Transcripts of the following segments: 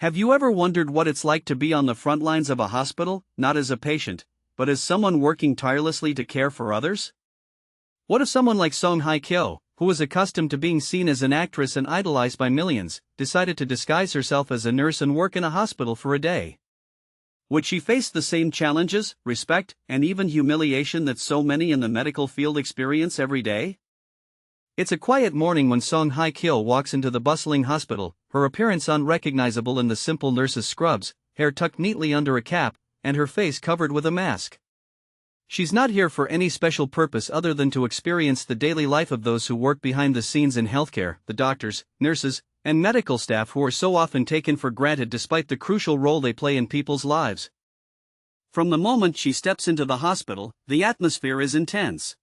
Have you ever wondered what it's like to be on the front lines of a hospital, not as a patient, but as someone working tirelessly to care for others? What if someone like Song Hye-kyo, who was accustomed to being seen as an actress and idolized by millions, decided to disguise herself as a nurse and work in a hospital for a day? Would she face the same challenges, respect, and even humiliation that so many in the medical field experience every day? It's a quiet morning when Song Hye-kyo walks into the bustling hospital, her appearance unrecognizable in the simple nurse's scrubs, hair tucked neatly under a cap, and her face covered with a mask. She's not here for any special purpose other than to experience the daily life of those who work behind the scenes in healthcare, the doctors, nurses, and medical staff who are so often taken for granted despite the crucial role they play in people's lives. From the moment she steps into the hospital, the atmosphere is intense.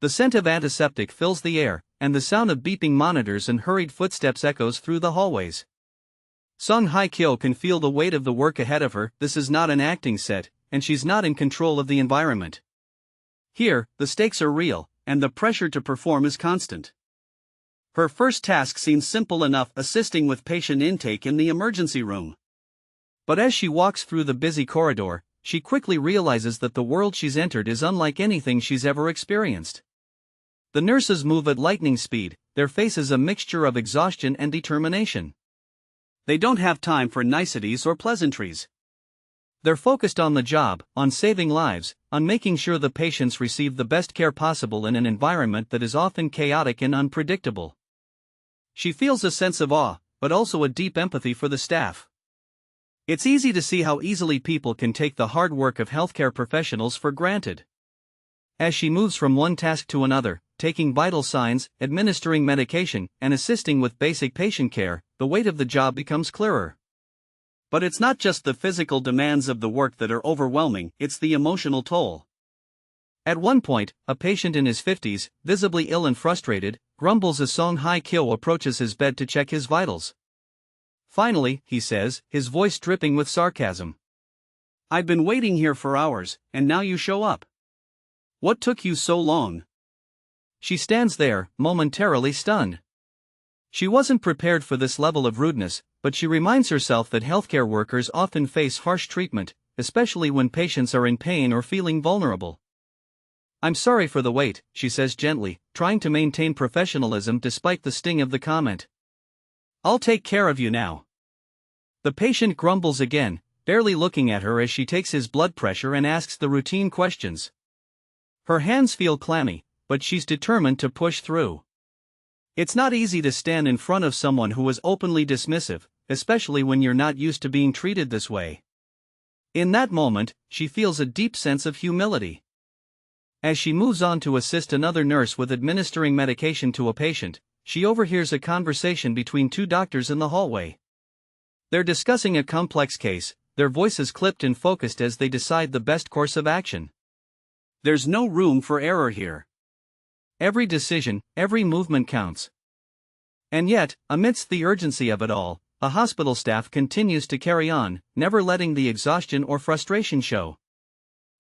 The scent of antiseptic fills the air, and the sound of beeping monitors and hurried footsteps echoes through the hallways. Song Hye-kyo can feel the weight of the work ahead of her. This is not an acting set, and she's not in control of the environment. Here, the stakes are real, and the pressure to perform is constant. Her first task seems simple enough, assisting with patient intake in the emergency room. But as she walks through the busy corridor, she quickly realizes that the world she's entered is unlike anything she's ever experienced. The nurses move at lightning speed, their faces a mixture of exhaustion and determination. They don't have time for niceties or pleasantries. They're focused on the job, on saving lives, on making sure the patients receive the best care possible in an environment that is often chaotic and unpredictable. She feels a sense of awe, but also a deep empathy for the staff. It's easy to see how easily people can take the hard work of healthcare professionals for granted. As she moves from one task to another, taking vital signs, administering medication, and assisting with basic patient care, the weight of the job becomes clearer. But it's not just the physical demands of the work that are overwhelming, it's the emotional toll. At one point, a patient in his 50s, visibly ill and frustrated, grumbles as Song Hye-kyo approaches his bed to check his vitals. Finally, he says, his voice dripping with sarcasm. "I've been waiting here for hours, and now you show up. What took you so long?" She stands there, momentarily stunned. She wasn't prepared for this level of rudeness, but she reminds herself that healthcare workers often face harsh treatment, especially when patients are in pain or feeling vulnerable. "I'm sorry for the wait," she says gently, trying to maintain professionalism despite the sting of the comment. "I'll take care of you now." The patient grumbles again, barely looking at her as she takes his blood pressure and asks the routine questions. Her hands feel clammy, but she's determined to push through. It's not easy to stand in front of someone who is openly dismissive, especially when you're not used to being treated this way. In that moment, she feels a deep sense of humility. As she moves on to assist another nurse with administering medication to a patient, she overhears a conversation between two doctors in the hallway. They're discussing a complex case, their voices clipped and focused as they decide the best course of action. There's no room for error here. Every decision, every movement counts. And yet, amidst the urgency of it all, a hospital staff continues to carry on, never letting the exhaustion or frustration show.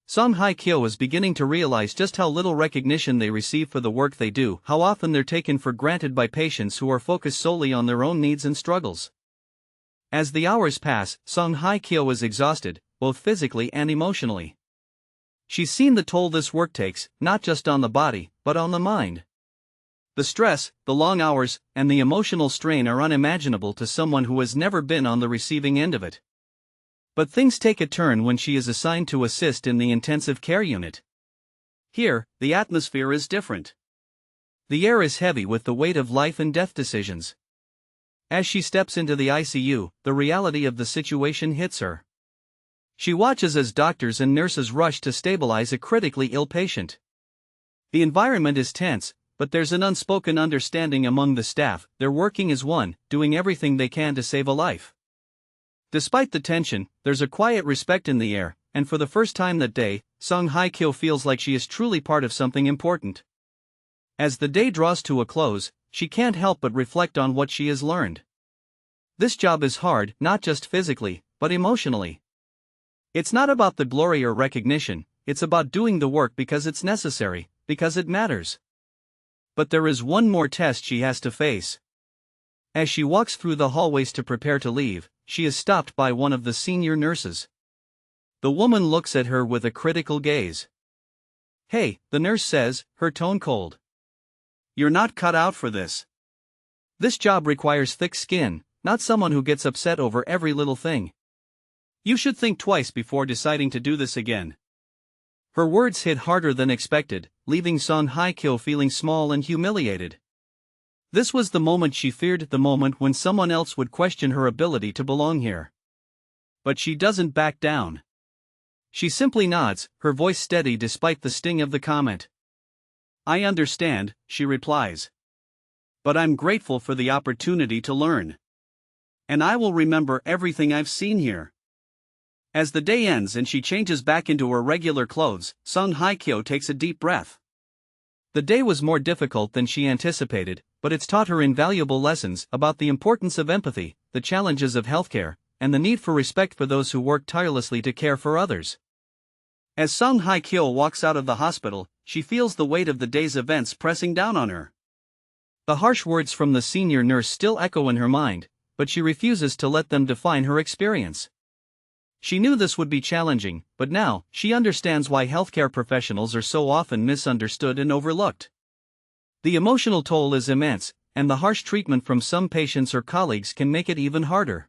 Song Hye-kyo is beginning to realize just how little recognition they receive for the work they do, how often they're taken for granted by patients who are focused solely on their own needs and struggles. As the hours pass, Song Hye-kyo is exhausted, both physically and emotionally. She's seen the toll this work takes, not just on the body, but on the mind. The stress, the long hours, and the emotional strain are unimaginable to someone who has never been on the receiving end of it. But things take a turn when she is assigned to assist in the intensive care unit. Here, the atmosphere is different. The air is heavy with the weight of life and death decisions. As she steps into the ICU, the reality of the situation hits her. She watches as doctors and nurses rush to stabilize a critically ill patient. The environment is tense, but there's an unspoken understanding among the staff. They're working as one, doing everything they can to save a life. Despite the tension, there's a quiet respect in the air, and for the first time that day, Song Hye-kyo feels like she is truly part of something important. As the day draws to a close, she can't help but reflect on what she has learned. This job is hard, not just physically, but emotionally. It's not about the glory or recognition, it's about doing the work because it's necessary, because it matters. But there is one more test she has to face. As she walks through the hallways to prepare to leave, she is stopped by one of the senior nurses. The woman looks at her with a critical gaze. "Hey," the nurse says, her tone cold. "You're not cut out for this. This job requires thick skin, not someone who gets upset over every little thing. You should think twice before deciding to do this again." Her words hit harder than expected, leaving Song Hye-kyo feeling small and humiliated. This was the moment she feared, the moment when someone else would question her ability to belong here. But she doesn't back down. She simply nods, her voice steady despite the sting of the comment. "I understand," she replies. "But I'm grateful for the opportunity to learn. And I will remember everything I've seen here." As the day ends and she changes back into her regular clothes, Song Hye-kyo takes a deep breath. The day was more difficult than she anticipated, but it's taught her invaluable lessons about the importance of empathy, the challenges of healthcare, and the need for respect for those who work tirelessly to care for others. As Song Hye-kyo walks out of the hospital, she feels the weight of the day's events pressing down on her. The harsh words from the senior nurse still echo in her mind, but she refuses to let them define her experience. She knew this would be challenging, but now, she understands why healthcare professionals are so often misunderstood and overlooked. The emotional toll is immense, and the harsh treatment from some patients or colleagues can make it even harder.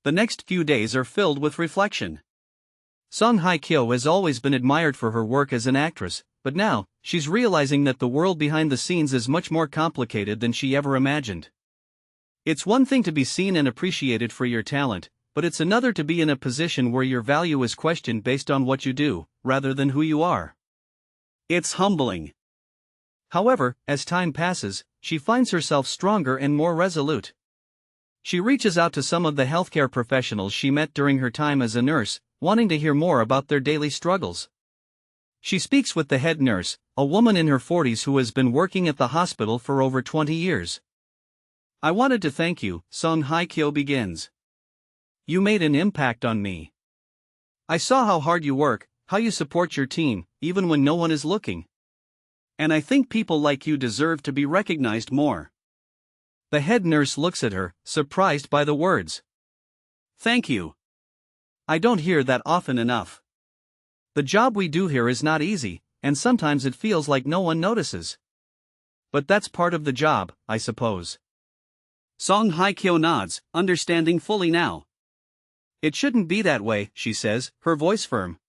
The next few days are filled with reflection. Song Hye-kyo has always been admired for her work as an actress, but now, she's realizing that the world behind the scenes is much more complicated than she ever imagined. It's one thing to be seen and appreciated for your talent, but it's another to be in a position where your value is questioned based on what you do, rather than who you are. It's humbling. However, as time passes, she finds herself stronger and more resolute. She reaches out to some of the healthcare professionals she met during her time as a nurse, wanting to hear more about their daily struggles. She speaks with the head nurse, a woman in her 40s who has been working at the hospital for over 20 years. "I wanted to thank you," Song Hye-kyo begins. "You made an impact on me. I saw how hard you work, how you support your team, even when no one is looking. And I think people like you deserve to be recognized more." The head nurse looks at her, surprised by the words. "Thank you. I don't hear that often enough. The job we do here is not easy, and sometimes it feels like no one notices. But that's part of the job, I suppose." Song Hye-kyo nods, understanding fully now. "It shouldn't be that way," she says, her voice firm.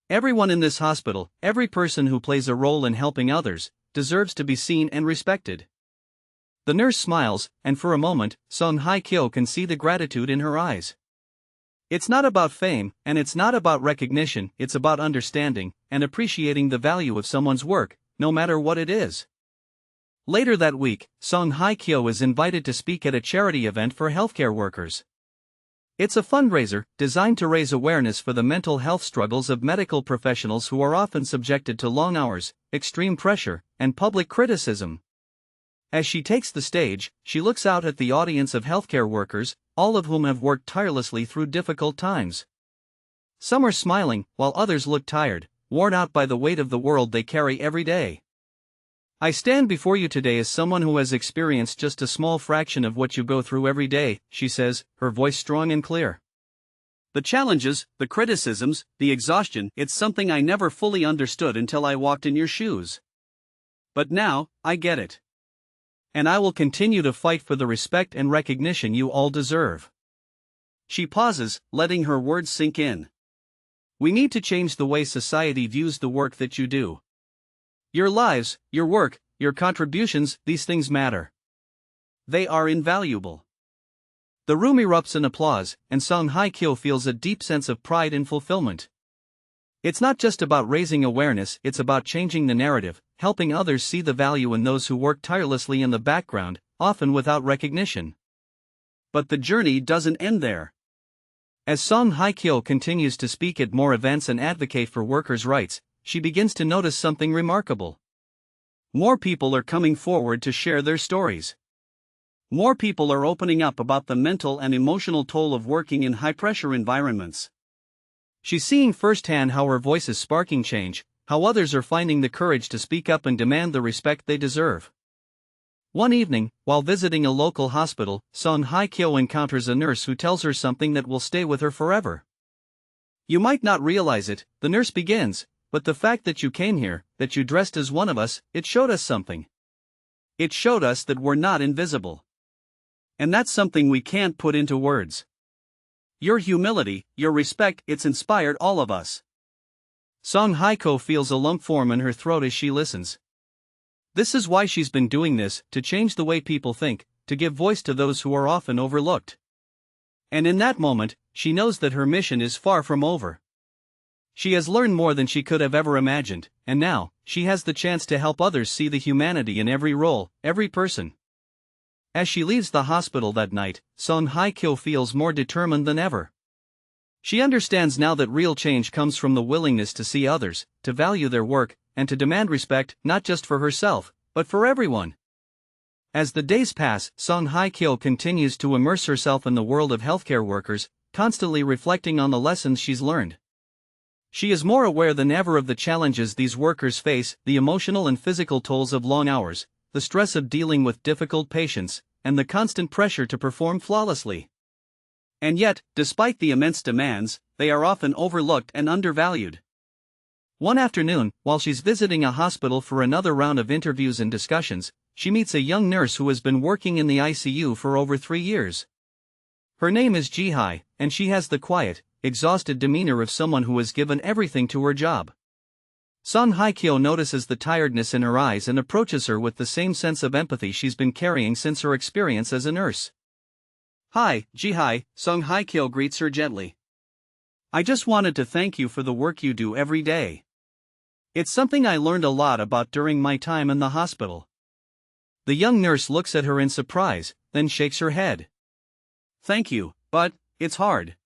"Everyone in this hospital, every person who plays a role in helping others, deserves to be seen and respected." The nurse smiles, and for a moment, Song Hye-kyo can see the gratitude in her eyes. It's not about fame, and it's not about recognition, it's about understanding and appreciating the value of someone's work, no matter what it is. Later that week, Song Hye-kyo is invited to speak at a charity event for healthcare workers. It's a fundraiser designed to raise awareness for the mental health struggles of medical professionals who are often subjected to long hours, extreme pressure, and public criticism. As she takes the stage, she looks out at the audience of healthcare workers, all of whom have worked tirelessly through difficult times. Some are smiling, while others look tired, worn out by the weight of the world they carry every day. "I stand before you today as someone who has experienced just a small fraction of what you go through every day," she says, her voice strong and clear. "The challenges, the criticisms, the exhaustion, it's something I never fully understood until I walked in your shoes. But now, I get it. And I will continue to fight for the respect and recognition you all deserve." She pauses, letting her words sink in. "We need to change the way society views the work that you do. Your lives, your work, your contributions, these things matter. They are invaluable." The room erupts in applause, and Song Hye-kyo feels a deep sense of pride and fulfillment. It's not just about raising awareness, it's about changing the narrative, helping others see the value in those who work tirelessly in the background, often without recognition. But the journey doesn't end there. As Song Hye-kyo continues to speak at more events and advocate for workers' rights, she begins to notice something remarkable. More people are coming forward to share their stories. More people are opening up about the mental and emotional toll of working in high-pressure environments. She's seeing firsthand how her voice is sparking change, how others are finding the courage to speak up and demand the respect they deserve. One evening, while visiting a local hospital, Song Hye-kyo encounters a nurse who tells her something that will stay with her forever. "You might not realize it," the nurse begins, "but the fact that you came here, that you dressed as one of us, it showed us something. It showed us that we're not invisible. And that's something we can't put into words. Your humility, your respect, it's inspired all of us." Song Hye-kyo feels a lump form in her throat as she listens. This is why she's been doing this, to change the way people think, to give voice to those who are often overlooked. And in that moment, she knows that her mission is far from over. She has learned more than she could have ever imagined, and now, she has the chance to help others see the humanity in every role, every person. As she leaves the hospital that night, Song Hye-kyo feels more determined than ever. She understands now that real change comes from the willingness to see others, to value their work, and to demand respect, not just for herself, but for everyone. As the days pass, Song Hye-kyo continues to immerse herself in the world of healthcare workers, constantly reflecting on the lessons she's learned. She is more aware than ever of the challenges these workers face, the emotional and physical tolls of long hours, the stress of dealing with difficult patients, and the constant pressure to perform flawlessly. And yet, despite the immense demands, they are often overlooked and undervalued. One afternoon, while she's visiting a hospital for another round of interviews and discussions, she meets a young nurse who has been working in the ICU for over 3 years. Her name is Ji-hye, and she has the quiet, exhausted demeanor of someone who has given everything to her job. Song Hye-kyo notices the tiredness in her eyes and approaches her with the same sense of empathy she's been carrying since her experience as a nurse. "Hi, Ji-hye," Song Hye-kyo greets her gently. "I just wanted to thank you for the work you do every day. It's something I learned a lot about during my time in the hospital." The young nurse looks at her in surprise, then shakes her head. "Thank you, but it's hard.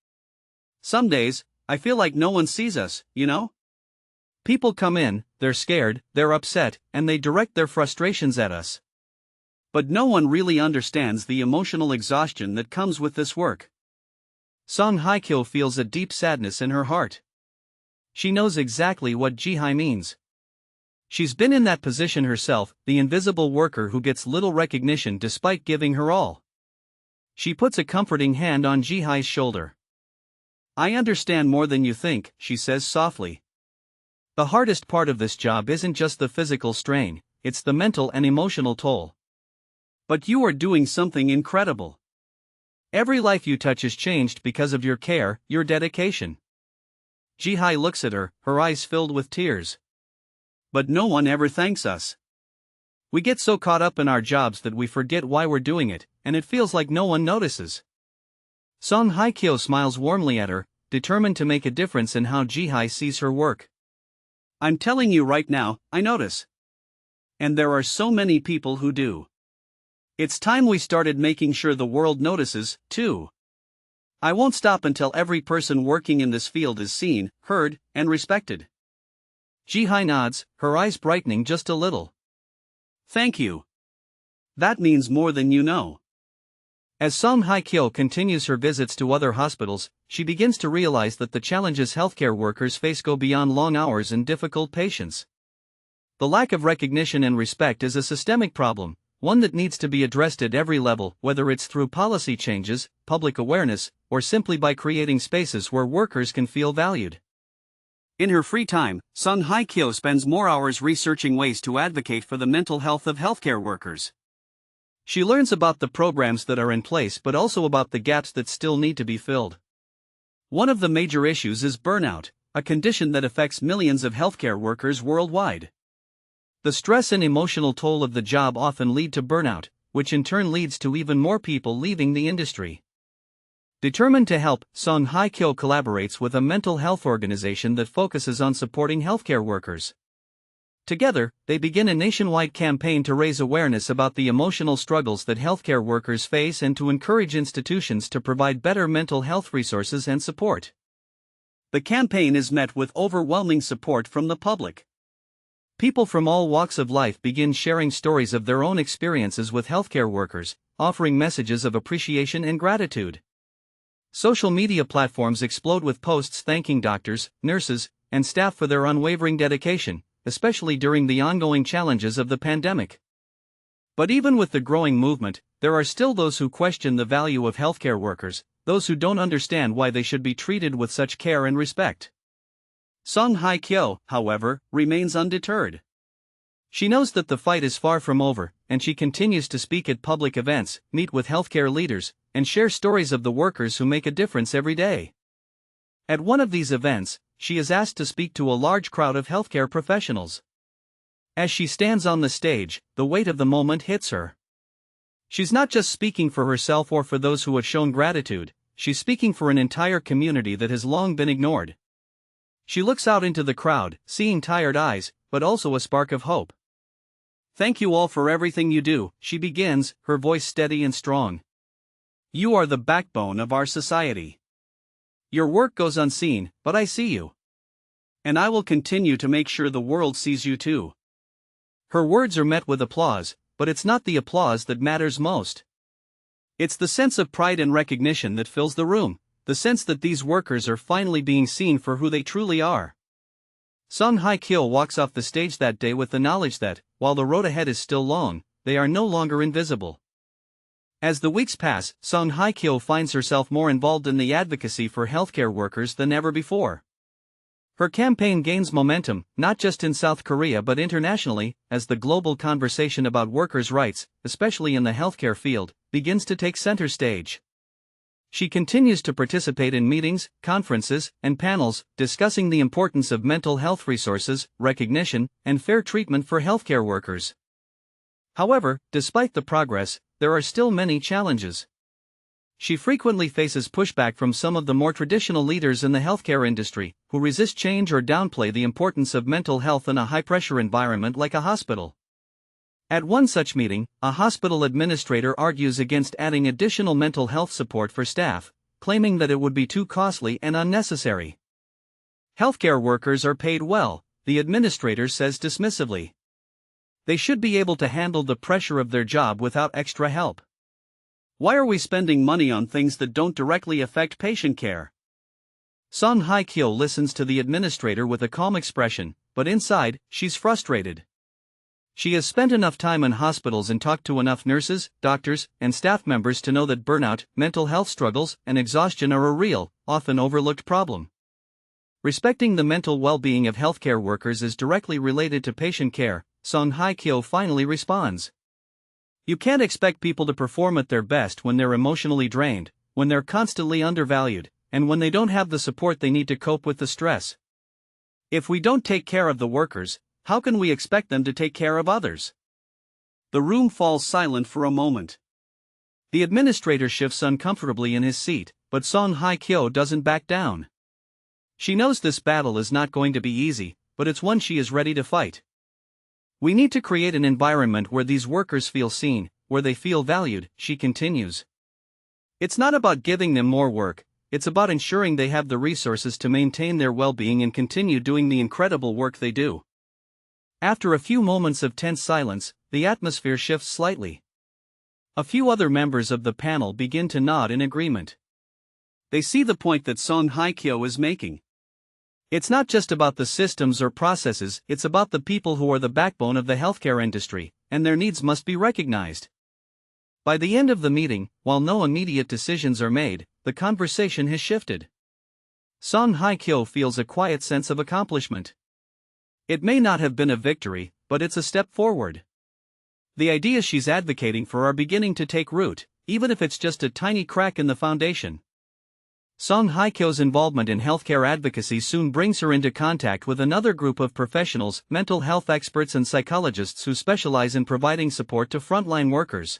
Some days, I feel like no one sees us, you know? People come in, they're scared, they're upset, and they direct their frustrations at us. But no one really understands the emotional exhaustion that comes with this work." Song Hye-kyo feels a deep sadness in her heart. She knows exactly what Ji-hye means. She's been in that position herself, the invisible worker who gets little recognition despite giving her all. She puts a comforting hand on Ji-hye's shoulder. "I understand more than you think," she says softly. "The hardest part of this job isn't just the physical strain, it's the mental and emotional toll. But you are doing something incredible. Every life you touch is changed because of your care, your dedication." Ji-hye looks at her, her eyes filled with tears. "But no one ever thanks us. We get so caught up in our jobs that we forget why we're doing it, and it feels like no one notices." Song Hye-kyo smiles warmly at her, determined to make a difference in how Ji-hye sees her work. "I'm telling you right now, I notice. And there are so many people who do. It's time we started making sure the world notices, too. I won't stop until every person working in this field is seen, heard, and respected." Ji-hye nods, her eyes brightening just a little. "Thank you. That means more than you know." As Song Hye-kyo continues her visits to other hospitals, she begins to realize that the challenges healthcare workers face go beyond long hours and difficult patients. The lack of recognition and respect is a systemic problem, one that needs to be addressed at every level, whether it's through policy changes, public awareness, or simply by creating spaces where workers can feel valued. In her free time, Song Hye-kyo spends more hours researching ways to advocate for the mental health of healthcare workers. She learns about the programs that are in place but also about the gaps that still need to be filled. One of the major issues is burnout, a condition that affects millions of healthcare workers worldwide. The stress and emotional toll of the job often lead to burnout, which in turn leads to even more people leaving the industry. Determined to help, Song Hye-kyo collaborates with a mental health organization that focuses on supporting healthcare workers. Together, they begin a nationwide campaign to raise awareness about the emotional struggles that healthcare workers face and to encourage institutions to provide better mental health resources and support. The campaign is met with overwhelming support from the public. People from all walks of life begin sharing stories of their own experiences with healthcare workers, offering messages of appreciation and gratitude. Social media platforms explode with posts thanking doctors, nurses, and staff for their unwavering dedication, especially during the ongoing challenges of the pandemic. But even with the growing movement, there are still those who question the value of healthcare workers, those who don't understand why they should be treated with such care and respect. Song Hye-kyo, however, remains undeterred. She knows that the fight is far from over, and she continues to speak at public events, meet with healthcare leaders, and share stories of the workers who make a difference every day. At one of these events, she is asked to speak to a large crowd of healthcare professionals. As she stands on the stage, the weight of the moment hits her. She's not just speaking for herself or for those who have shown gratitude, she's speaking for an entire community that has long been ignored. She looks out into the crowd, seeing tired eyes, but also a spark of hope. "Thank you all for everything you do," she begins, her voice steady and strong. "You are the backbone of our society. Your work goes unseen, but I see you. And I will continue to make sure the world sees you too." Her words are met with applause, but it's not the applause that matters most. It's the sense of pride and recognition that fills the room, the sense that these workers are finally being seen for who they truly are. Song Hye-kyo walks off the stage that day with the knowledge that, while the road ahead is still long, they are no longer invisible. As the weeks pass, Song Hye-kyo finds herself more involved in the advocacy for healthcare workers than ever before. Her campaign gains momentum, not just in South Korea but internationally, as the global conversation about workers' rights, especially in the healthcare field, begins to take center stage. She continues to participate in meetings, conferences, and panels, discussing the importance of mental health resources, recognition, and fair treatment for healthcare workers. However, despite the progress, there are still many challenges. She frequently faces pushback from some of the more traditional leaders in the healthcare industry, who resist change or downplay the importance of mental health in a high-pressure environment like a hospital. At one such meeting, a hospital administrator argues against adding additional mental health support for staff, claiming that it would be too costly and unnecessary. "Healthcare workers are paid well," the administrator says dismissively. "They should be able to handle the pressure of their job without extra help. Why are we spending money on things that don't directly affect patient care?" Song Hye-kyo listens to the administrator with a calm expression, but inside, she's frustrated. She has spent enough time in hospitals and talked to enough nurses, doctors, and staff members to know that burnout, mental health struggles, and exhaustion are a real, often overlooked problem. Respecting the mental well-being of healthcare workers is directly related to patient care, Song Hye-kyo finally responds. "You can't expect people to perform at their best when they're emotionally drained, when they're constantly undervalued, and when they don't have the support they need to cope with the stress. If we don't take care of the workers, how can we expect them to take care of others?" The room falls silent for a moment. The administrator shifts uncomfortably in his seat, but Song Hye-kyo doesn't back down. She knows this battle is not going to be easy, but it's one she is ready to fight. "We need to create an environment where these workers feel seen, where they feel valued," she continues. "It's not about giving them more work, it's about ensuring they have the resources to maintain their well-being and continue doing the incredible work they do." After a few moments of tense silence, the atmosphere shifts slightly. A few other members of the panel begin to nod in agreement. They see the point that Song Hye-kyo is making. It's not just about the systems or processes, it's about the people who are the backbone of the healthcare industry, and their needs must be recognized. By the end of the meeting, while no immediate decisions are made, the conversation has shifted. Song Hye-kyo feels a quiet sense of accomplishment. It may not have been a victory, but it's a step forward. The ideas she's advocating for are beginning to take root, even if it's just a tiny crack in the foundation. Song Hye-kyo's involvement in healthcare advocacy soon brings her into contact with another group of professionals, mental health experts and psychologists who specialize in providing support to frontline workers.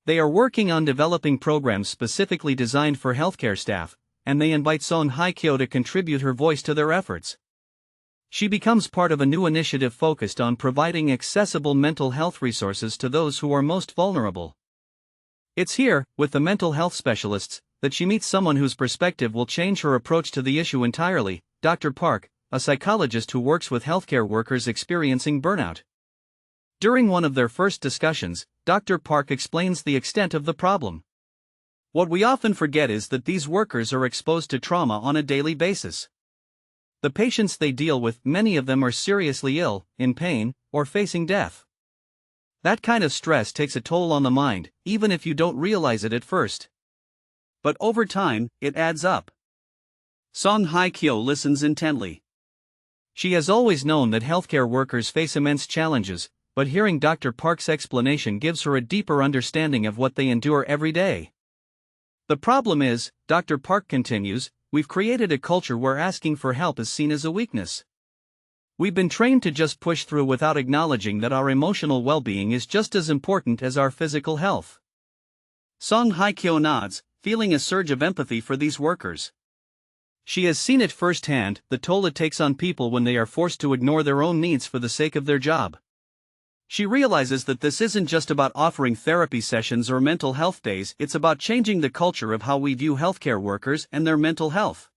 They are working on developing programs specifically designed for healthcare staff, and they invite Song Hye-kyo to contribute her voice to their efforts. She becomes part of a new initiative focused on providing accessible mental health resources to those who are most vulnerable. It's here, with the mental health specialists, that she meets someone whose perspective will change her approach to the issue entirely, Dr. Park, a psychologist who works with healthcare workers experiencing burnout. During one of their first discussions, Dr. Park explains the extent of the problem. "What we often forget is that these workers are exposed to trauma on a daily basis. The patients they deal with, many of them are seriously ill, in pain, or facing death. That kind of stress takes a toll on the mind, even if you don't realize it at first. But over time, it adds up. Song Hye-kyo listens intently. She has always known that healthcare workers face immense challenges, but hearing Dr. Park's explanation gives her a deeper understanding of what they endure every day. The problem is, Dr. Park continues, we've created a culture where asking for help is seen as a weakness. We've been trained to just push through without acknowledging that our emotional well-being is just as important as our physical health. Song Hye-kyo nods, feeling a surge of empathy for these workers. She has seen it firsthand, the toll it takes on people when they are forced to ignore their own needs for the sake of their job. She realizes that this isn't just about offering therapy sessions or mental health days, it's about changing the culture of how we view healthcare workers and their mental health.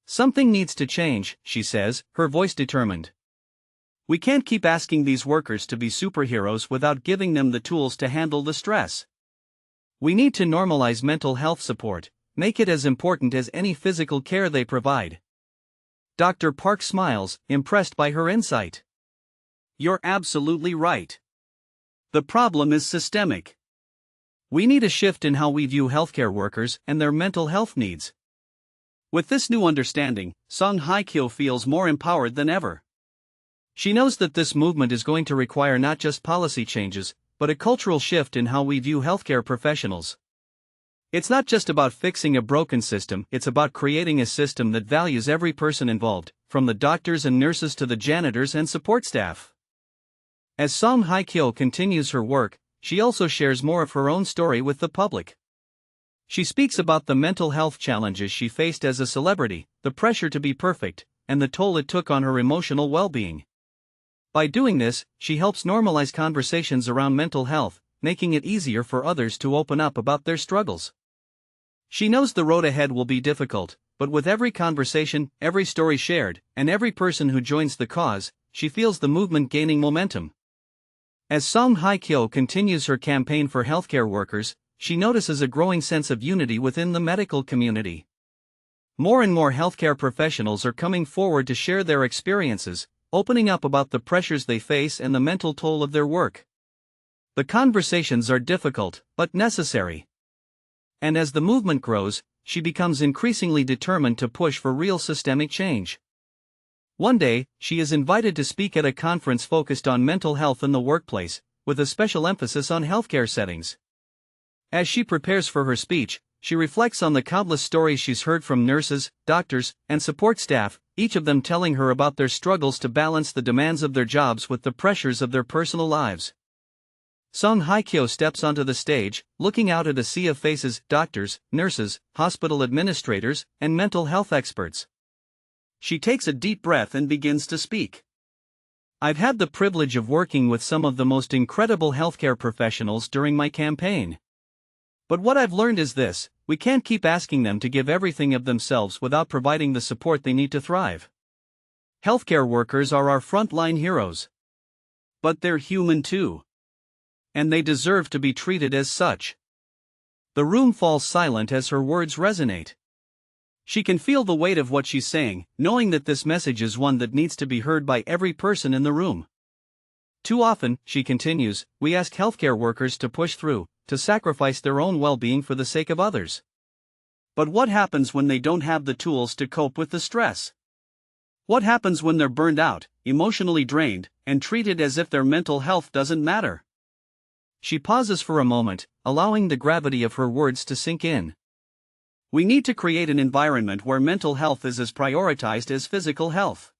Something needs to change, she says, her voice determined. We can't keep asking these workers to be superheroes without giving them the tools to handle the stress. We need to normalize mental health support, make it as important as any physical care they provide. Dr. Park smiles, impressed by her insight. You're absolutely right. The problem is systemic. We need a shift in how we view healthcare workers and their mental health needs. With this new understanding, Song Hye-kyo feels more empowered than ever. She knows that this movement is going to require not just policy changes, but a cultural shift in how we view healthcare professionals. It's not just about fixing a broken system, it's about creating a system that values every person involved, from the doctors and nurses to the janitors and support staff. As Song Hye-kyo continues her work, she also shares more of her own story with the public. She speaks about the mental health challenges she faced as a celebrity, the pressure to be perfect, and the toll it took on her emotional well-being. By doing this, she helps normalize conversations around mental health, making it easier for others to open up about their struggles. She knows the road ahead will be difficult, but with every conversation, every story shared, and every person who joins the cause, she feels the movement gaining momentum. As Song Hye-kyo continues her campaign for healthcare workers, she notices a growing sense of unity within the medical community. More and more healthcare professionals are coming forward to share their experiences, opening up about the pressures they face and the mental toll of their work. The conversations are difficult, but necessary. And as the movement grows, she becomes increasingly determined to push for real systemic change. One day, she is invited to speak at a conference focused on mental health in the workplace, with a special emphasis on healthcare settings. As she prepares for her speech, she reflects on the countless stories she's heard from nurses, doctors, and support staff, each of them telling her about their struggles to balance the demands of their jobs with the pressures of their personal lives. Song Hye-kyo steps onto the stage, looking out at a sea of faces, doctors, nurses, hospital administrators, and mental health experts. She takes a deep breath and begins to speak. I've had the privilege of working with some of the most incredible healthcare professionals during my campaign. But what I've learned is this: we can't keep asking them to give everything of themselves without providing the support they need to thrive. Healthcare workers are our frontline heroes. But they're human too. And they deserve to be treated as such. The room falls silent as her words resonate. She can feel the weight of what she's saying, knowing that this message is one that needs to be heard by every person in the room. Too often, she continues, we ask healthcare workers to push through, to sacrifice their own well-being for the sake of others. But what happens when they don't have the tools to cope with the stress? What happens when they're burned out, emotionally drained, and treated as if their mental health doesn't matter? She pauses for a moment, allowing the gravity of her words to sink in. We need to create an environment where mental health is as prioritized as physical health.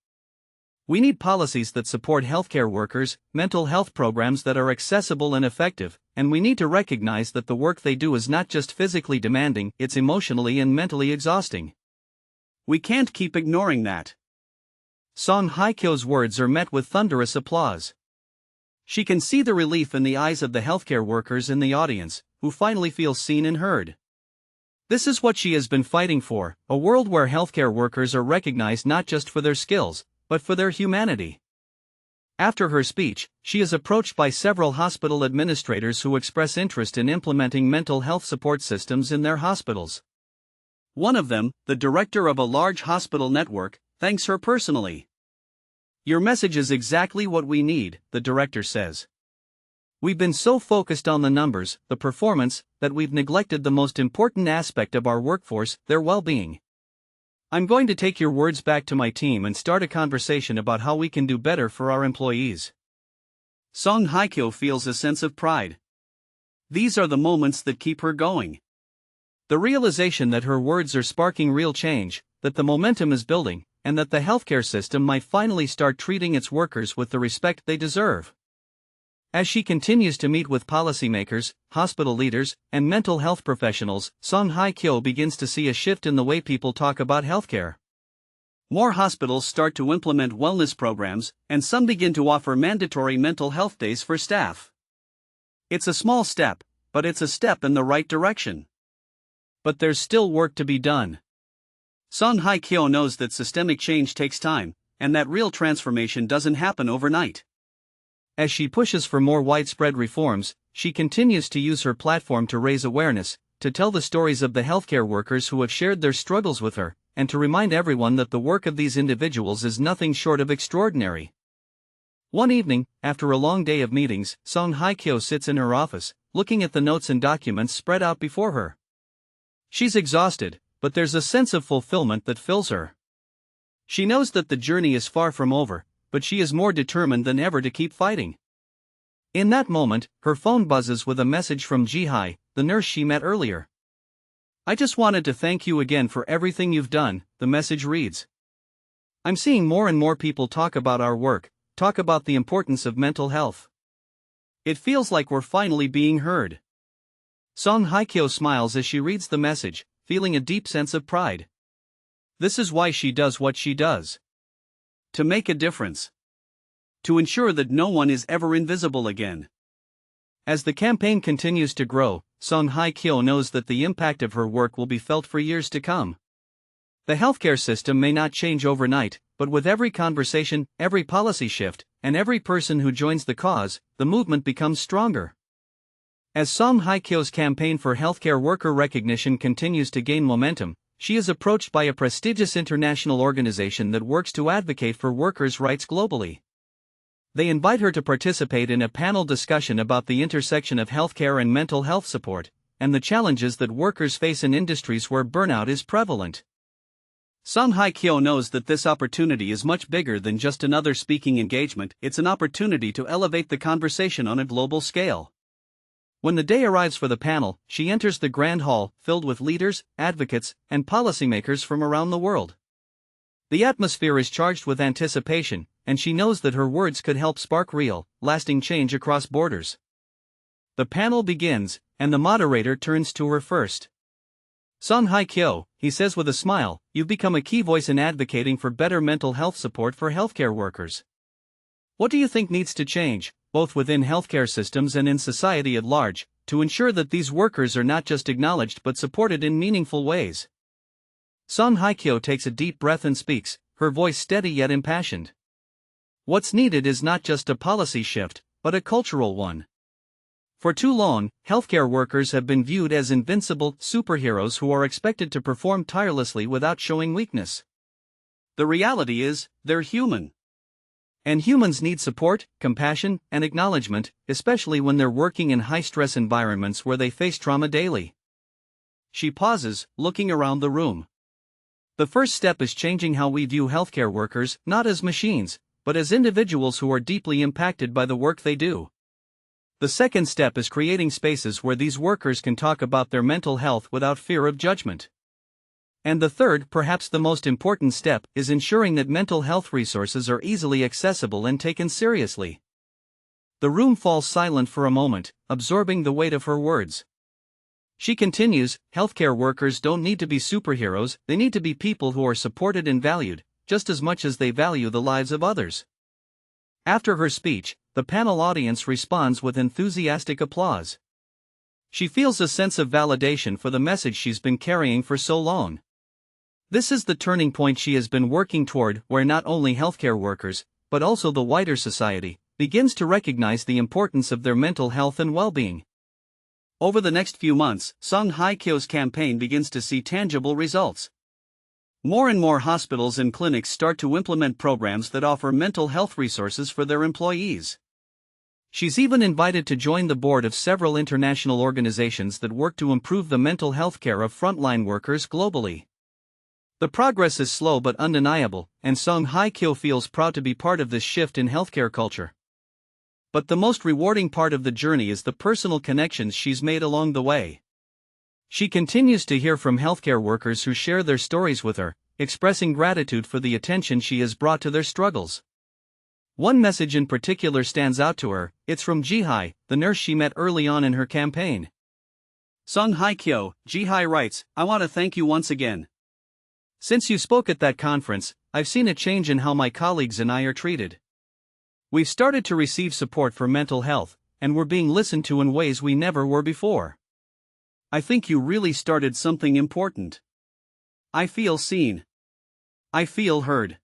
We need policies that support healthcare workers, mental health programs that are accessible and effective, and we need to recognize that the work they do is not just physically demanding, it's emotionally and mentally exhausting. We can't keep ignoring that. Song Hye-kyo's words are met with thunderous applause. She can see the relief in the eyes of the healthcare workers in the audience, who finally feel seen and heard. This is what she has been fighting for, a world where healthcare workers are recognized not just for their skills, but for their humanity. After her speech, she is approached by several hospital administrators who express interest in implementing mental health support systems in their hospitals. One of them, the director of a large hospital network, thanks her personally. Your message is exactly what we need, the director says. We've been so focused on the numbers, the performance, that we've neglected the most important aspect of our workforce, their well-being. I'm going to take your words back to my team and start a conversation about how we can do better for our employees. Song Hye-kyo feels a sense of pride. These are the moments that keep her going. The realization that her words are sparking real change, that the momentum is building, and that the healthcare system might finally start treating its workers with the respect they deserve. As she continues to meet with policymakers, hospital leaders, and mental health professionals, Song Hye-kyo begins to see a shift in the way people talk about healthcare. More hospitals start to implement wellness programs, and some begin to offer mandatory mental health days for staff. It's a small step, but it's a step in the right direction. But there's still work to be done. Song Hye-kyo knows that systemic change takes time, and that real transformation doesn't happen overnight. As she pushes for more widespread reforms, she continues to use her platform to raise awareness, to tell the stories of the healthcare workers who have shared their struggles with her, and to remind everyone that the work of these individuals is nothing short of extraordinary. One evening, after a long day of meetings, Song Hye-kyo sits in her office, looking at the notes and documents spread out before her. She's exhausted, but there's a sense of fulfillment that fills her. She knows that the journey is far from over, but she is more determined than ever to keep fighting. In that moment, her phone buzzes with a message from Ji-hye, the nurse she met earlier. "I just wanted to thank you again for everything you've done," the message reads. "I'm seeing more and more people talk about our work, talk about the importance of mental health. It feels like we're finally being heard." Song Hye-kyo smiles as she reads the message, feeling a deep sense of pride. This is why she does what she does. To make a difference. To ensure that no one is ever invisible again. As the campaign continues to grow, Song Hye-kyo knows that the impact of her work will be felt for years to come. The healthcare system may not change overnight, but with every conversation, every policy shift, and every person who joins the cause, the movement becomes stronger. As Song Hye-kyo's campaign for healthcare worker recognition continues to gain momentum, she is approached by a prestigious international organization that works to advocate for workers' rights globally. They invite her to participate in a panel discussion about the intersection of healthcare and mental health support, and the challenges that workers face in industries where burnout is prevalent. Song Hye-kyo knows that this opportunity is much bigger than just another speaking engagement. It's an opportunity to elevate the conversation on a global scale. When the day arrives for the panel, she enters the grand hall, filled with leaders, advocates, and policymakers from around the world. The atmosphere is charged with anticipation, and she knows that her words could help spark real, lasting change across borders. The panel begins, and the moderator turns to her first. "Song Hye-kyo," he says with a smile, "you've become a key voice in advocating for better mental health support for healthcare workers. What do you think needs to change, both within healthcare systems and in society at large, to ensure that these workers are not just acknowledged but supported in meaningful ways?" Song Hye-kyo takes a deep breath and speaks, her voice steady yet impassioned. What's needed is not just a policy shift, but a cultural one. For too long, healthcare workers have been viewed as invincible superheroes who are expected to perform tirelessly without showing weakness. The reality is, they're human. And humans need support, compassion, and acknowledgement, especially when they're working in high-stress environments where they face trauma daily. She pauses, looking around the room. The first step is changing how we view healthcare workers, not as machines, but as individuals who are deeply impacted by the work they do. The second step is creating spaces where these workers can talk about their mental health without fear of judgment. And the third, perhaps the most important step, is ensuring that mental health resources are easily accessible and taken seriously. The room falls silent for a moment, absorbing the weight of her words. She continues, "Healthcare workers don't need to be superheroes, they need to be people who are supported and valued, just as much as they value the lives of others." After her speech, the panel audience responds with enthusiastic applause. She feels a sense of validation for the message she's been carrying for so long. This is the turning point she has been working toward, where not only healthcare workers, but also the wider society, begins to recognize the importance of their mental health and well-being. Over the next few months, Song Hye-kyo's campaign begins to see tangible results. More and more hospitals and clinics start to implement programs that offer mental health resources for their employees. She's even invited to join the board of several international organizations that work to improve the mental health care of frontline workers globally. The progress is slow but undeniable, and Song Hye-kyo feels proud to be part of this shift in healthcare culture. But the most rewarding part of the journey is the personal connections she's made along the way. She continues to hear from healthcare workers who share their stories with her, expressing gratitude for the attention she has brought to their struggles. One message in particular stands out to her. It's from Ji-hae, the nurse she met early on in her campaign. Song Hye-kyo, Ji-hae writes, "I want to thank you once again. Since you spoke at that conference, I've seen a change in how my colleagues and I are treated. We've started to receive support for mental health, and we're being listened to in ways we never were before. I think you really started something important. I feel seen. I feel heard.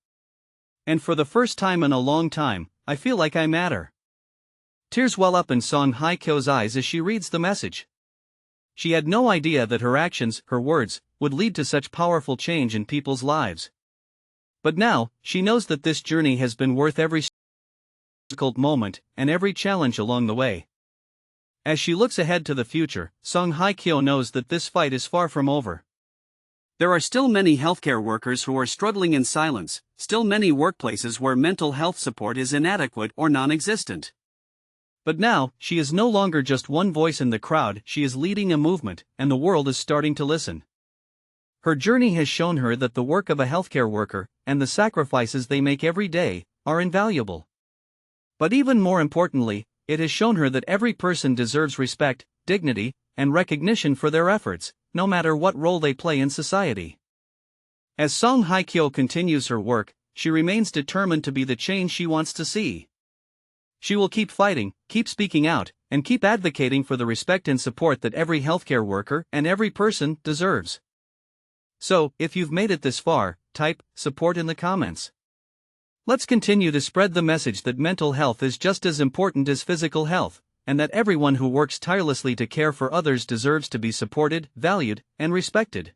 And for the first time in a long time, I feel like I matter." Tears well up in Song Hye-kyo's eyes as she reads the message. She had no idea that her actions, her words, would lead to such powerful change in people's lives. But now, she knows that this journey has been worth every difficult moment and every challenge along the way. As she looks ahead to the future, Song Hye-kyo knows that this fight is far from over. There are still many healthcare workers who are struggling in silence, still many workplaces where mental health support is inadequate or non-existent. But now, she is no longer just one voice in the crowd, she is leading a movement, and the world is starting to listen. Her journey has shown her that the work of a healthcare worker, and the sacrifices they make every day, are invaluable. But even more importantly, it has shown her that every person deserves respect, dignity, and recognition for their efforts, no matter what role they play in society. As Song Hye-kyo continues her work, she remains determined to be the change she wants to see. She will keep fighting, keep speaking out, and keep advocating for the respect and support that every healthcare worker and every person deserves. So, if you've made it this far, type support in the comments. Let's continue to spread the message that mental health is just as important as physical health, and that everyone who works tirelessly to care for others deserves to be supported, valued, and respected.